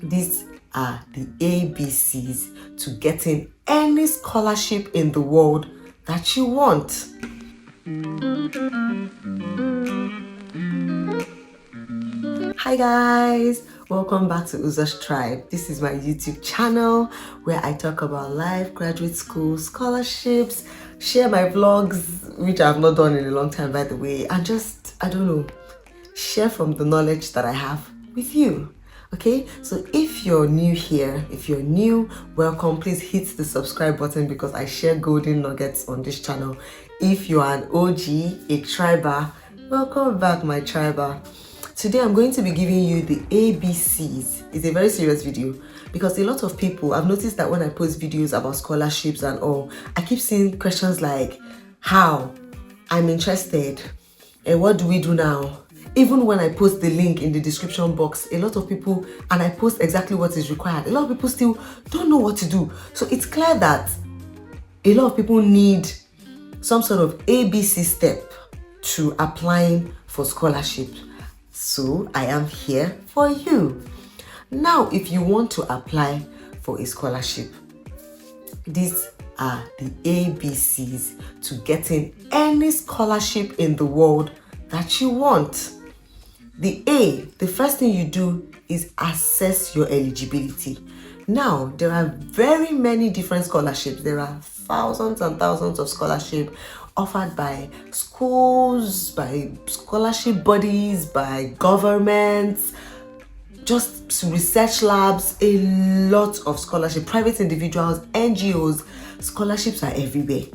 These are the ABCs to getting any scholarship in the world that you want. Hi guys, welcome back to Uza's Tribe. This is my YouTube channel where I talk about life, graduate school, scholarships, share my vlogs, which I've not done in a long time by the way, and just, share from the knowledge that I have with you. Okay, so if you're new here, welcome. Please hit the subscribe button because I share golden nuggets on this channel. If you are an OG, a triber, welcome back, my triber. Today I'm going to be giving you the ABCs. It's a very serious video because a lot of people, I've noticed that when I post videos about scholarships and all, I keep seeing questions like, how? I'm interested. And what do we do now? Even when I post the link in the description box, a lot of people, and I post exactly what is required, a lot of people still don't know what to do. So it's clear that a lot of people need some sort of ABC step to applying for scholarship. So I am here for you. Now, if you want to apply for a scholarship, these are the ABCs to getting any scholarship in the world that you want. The first thing you do is assess your eligibility. Now, there are very many different scholarships. There are thousands and thousands of scholarships offered by schools, by scholarship bodies, by governments, just research labs, a lot of scholarship, private individuals, NGOs. Scholarships are everywhere.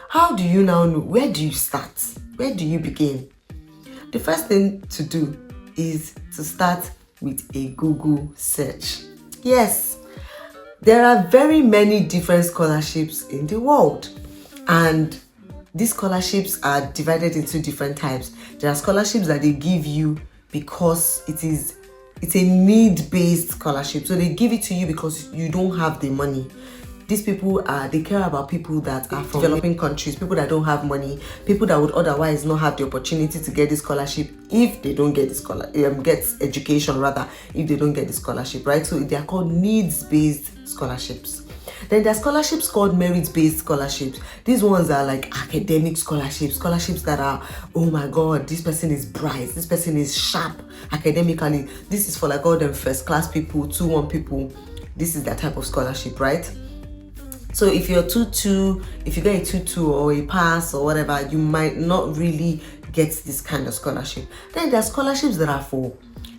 How do you now know? Where do you start? Where do you begin? The first thing to do is to start with a Google search. Yes, there are very many different scholarships in the world, and these scholarships are divided into different types. There are scholarships that they give you because it's a need-based scholarship. So they give it to you because you don't have the money. These people they care about people that are from developing countries, people that don't have money, people that would otherwise not have the opportunity to get this scholarship if they don't get the get education rather, if they don't get the scholarship, right? So they are called needs-based scholarships. Then there are scholarships called merit-based scholarships. These ones are like academic scholarships that are, oh my god, this person is bright, this person is sharp academically. This is for like all them first-class people, 2-1 people. This is that type of scholarship, right? So if you're 2-2, if you get a 2-2 or a pass or whatever, you might not really get this kind of scholarship. Then there are scholarships that are for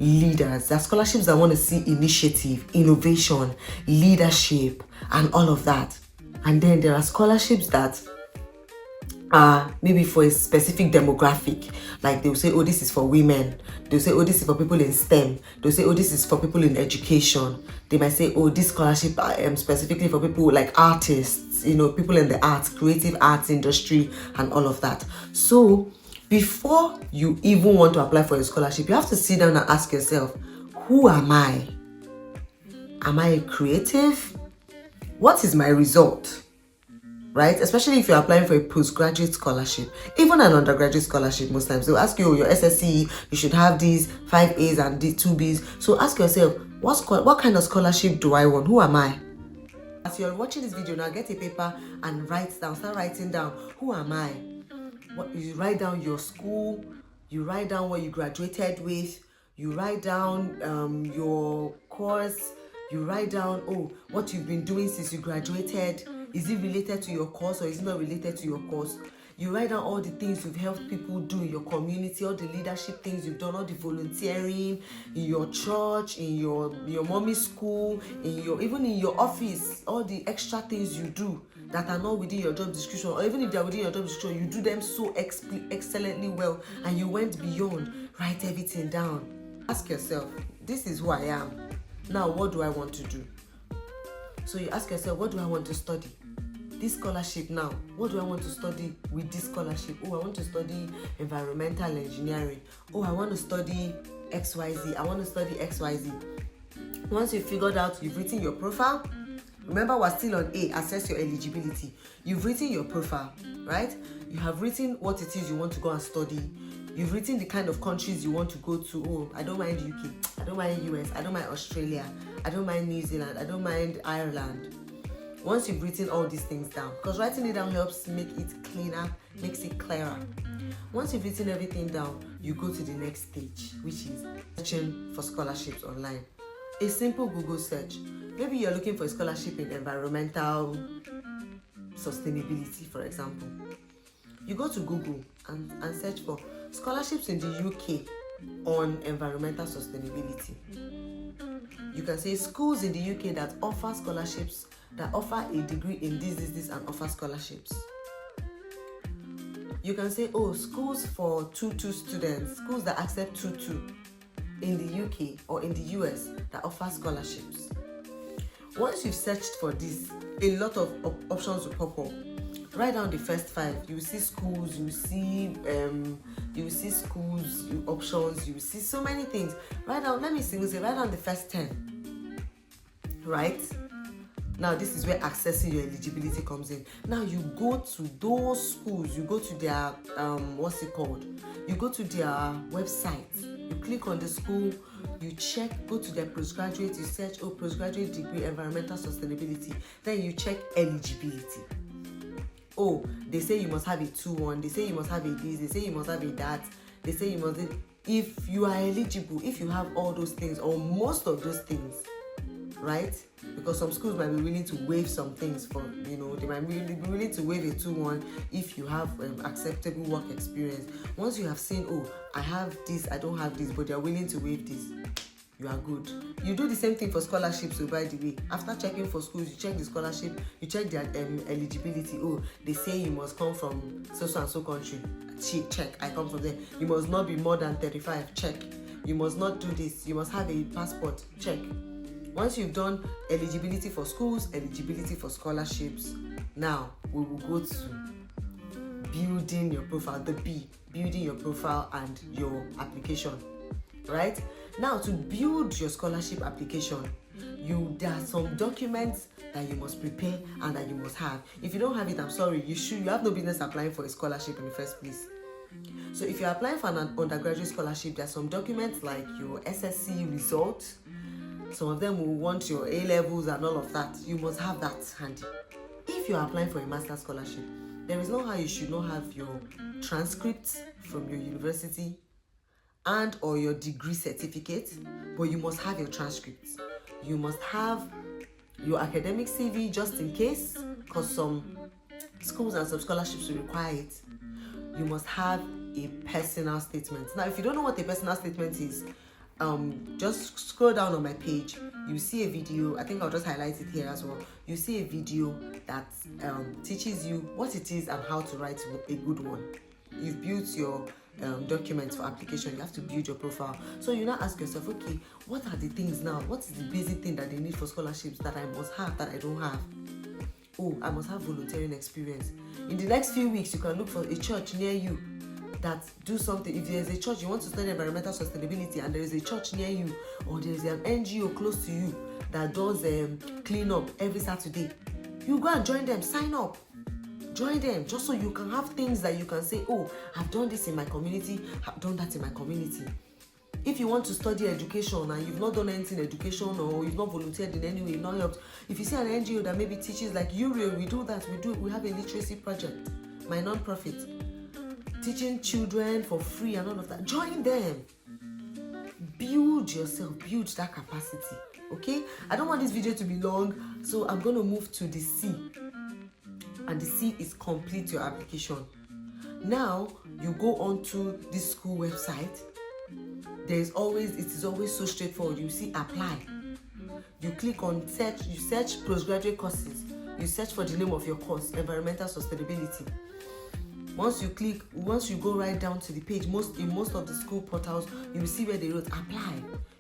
leaders. There are scholarships that want to see initiative, innovation, leadership, and all of that. And then there are scholarships that are maybe for a specific demographic. Like they'll say, oh, this is for women. They'll say, oh, this is for people in STEM. They'll say, oh, this is for people in education. They might say, oh, this scholarship specifically for people like artists, people in the arts, creative arts industry, and all of that. So before you even want to apply for a scholarship, you have to sit down and ask yourself, who am I? Am I a creative? What is my result? Right? Especially if you're applying for a postgraduate scholarship, even an undergraduate scholarship, most times they'll ask you, your SSCE, you should have these 5 A's and these 2 B's. So ask yourself, what kind of scholarship do I want? Who am I? As you're watching this video now, get a paper and start writing down, who am I? You write down your school, you write down what you graduated with, you write down your course, you write down, what you've been doing since you graduated. Is it related to your course or is it not related to your course? You write down all the things you've helped people do in your community, all the leadership things you've done, all the volunteering in your church, in your mommy's school, even in your office, all the extra things you do that are not within your job description, or even if they are within your job description, you do them so excellently well and you went beyond. Write everything down. Ask yourself, this is who I am. Now, what do I want to do? So you ask yourself, what do I want to study? This scholarship now, what do I want to study with this scholarship? I want to study environmental engineering. I want to study XYZ. I want to study XYZ. Once you've figured out, you've written your profile. Remember, we're still on A, assess your eligibility. You've written your profile, right? You have written what it is you want to go and study. You've written the kind of countries you want to go to. I don't mind UK. I don't mind US. I don't mind Australia. I don't mind New Zealand, I don't mind Ireland. Once you've written all these things down, because writing it down helps make it cleaner, makes it clearer. Once you've written everything down, you go to the next stage, which is searching for scholarships online. A simple Google search. Maybe you're looking for a scholarship in environmental sustainability, for example. You go to Google and search for scholarships in the UK on environmental sustainability. You can say schools in the UK that offer scholarships, that offer a degree in this, and offer scholarships. You can say, oh, schools for 2-2 students, schools that accept 2-2 in the UK or in the US that offer scholarships. Once you've searched for this, a lot of options will pop up. Write down the first 5. You will see schools, you will see schools, options, you will see so many things. Write down the first 10. Right? Now this is where accessing your eligibility comes in. Now you go to those schools, you go to their You go to their website, you click on the school, you check, go to their postgraduate, you search, postgraduate degree, environmental sustainability. Then you check eligibility. Oh, they say you must have a 2-1, they say you must have a this, they say you must have a that, they say you must. If you are eligible, if you have all those things or most of those things, right? Because some schools might be willing to waive some things for, they might be willing to waive a 2-1 if you have acceptable work experience. Once you have seen, oh, I have this, I don't have this, but they're willing to waive this, you are good. You do the same thing for scholarships. So by the way, after checking for schools, you check the scholarship, you check their eligibility. Oh, they say you must come from so and so country. Check, I come from there. You must not be more than 35. Check. You must not do this. You must have a passport. Check. Once you've done eligibility for schools, eligibility for scholarships, now we will go to building your profile. The B, building your profile and your application. Right? Now, to build your scholarship application, there are some documents that you must prepare and that you must have. If you don't have it, I'm sorry, you have no business applying for a scholarship in the first place. So if you're applying for an undergraduate scholarship, there are some documents like your SSC result. Some of them will want your A-levels and all of that. You must have that handy. If you're applying for a master's scholarship, there is no how you should not have your transcripts from your university and or your degree certificate, but you must have your transcripts. You must have your academic CV just in case, because some schools and some scholarships will require it. You must have a personal statement. Now, if you don't know what a personal statement is, just scroll down on my page. You see a video. I think I'll just highlight it here as well. You see a video that teaches you what it is and how to write a good one. You've built your documents for application. You have to build your profile. So you now ask yourself, okay, what are the things now? What is the basic thing that they need for scholarships that I must have that I don't have? Oh, I must have volunteering experience. In the next few weeks, you can look for a church near you that do something. If there's a church, you want to study environmental sustainability and there is a church near you, or there is an NGO close to you that does clean up every Saturday, you go and join them, sign up. Join them just so you can have things that you can say, oh, I've done this in my community, I've done that in my community. If you want to study education and you've not done anything in education or you've not volunteered in any way, you've not helped, if you see an NGO that maybe teaches like UREL, we do that, we have a literacy project, my non-profit, teaching children for free and all of that. Join them. Build yourself, build that capacity, okay? I don't want this video to be long, so I'm going to move to the C. And the C is complete your application. Now you go onto this school website. It is always so straightforward. You see apply. You click on search. You search postgraduate courses. You search for the name of your course, environmental sustainability. Once you go right down to the page, in most of the school portals, you will see where they wrote apply.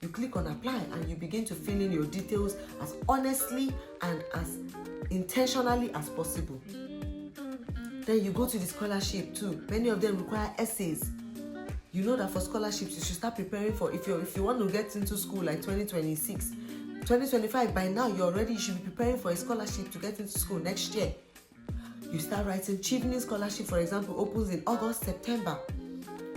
You click on apply and you begin to fill in your details as honestly and as intentionally as possible. Then you go to the scholarship too. Many of them require essays. You know that for scholarships you should start preparing for, if you want to get into school like 2026, 2025, by now you should be preparing for a scholarship to get into school next year. You start writing. Chevening scholarship, for example, opens in August, September.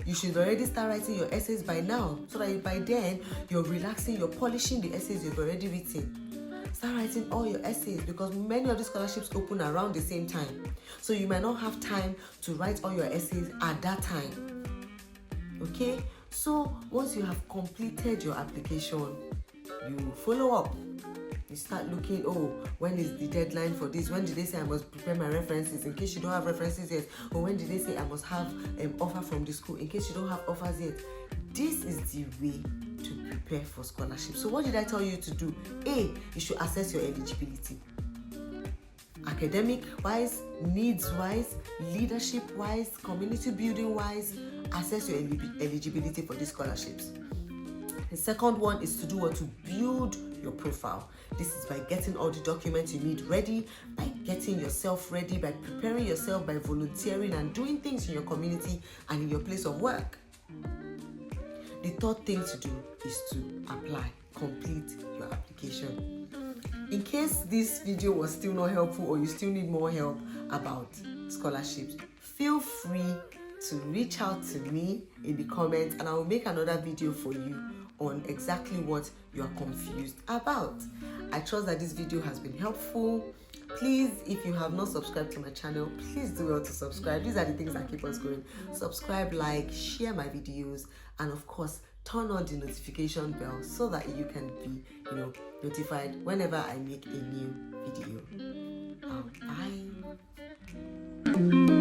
you should already start writing your essays by now, so that by then you're relaxing, you're polishing the essays you've already written. Start writing all your essays, because many of the scholarships open around the same time, so you might not have time to write all your essays at that time. Okay, so once you have completed your application, you follow up. You start looking, oh, when is the deadline for this? When did they say I must prepare my references in case you don't have references yet? Or when did they say I must have an offer from the school in case you don't have offers yet? This is the way to prepare for scholarship. So what did I tell you to do? A, you should assess your eligibility. Academic wise, needs wise, leadership wise, community building wise, assess your eligibility for these scholarships. The second one is to do what? To build your profile. This is by getting all the documents you need ready, by getting yourself ready, by preparing yourself, by volunteering and doing things in your community and in your place of work. The third thing to do is to apply, complete your application. In case this video was still not helpful, or you still need more help about scholarships, feel free to reach out to me in the comments, and I will make another video for you on exactly what you are confused about. I trust that this video has been helpful. Please, if you have not subscribed to my channel, please do well to subscribe. These are the things that keep us going. Subscribe, like, share my videos, and of course turn on the notification bell so that you can be notified whenever I make a new video. Bye.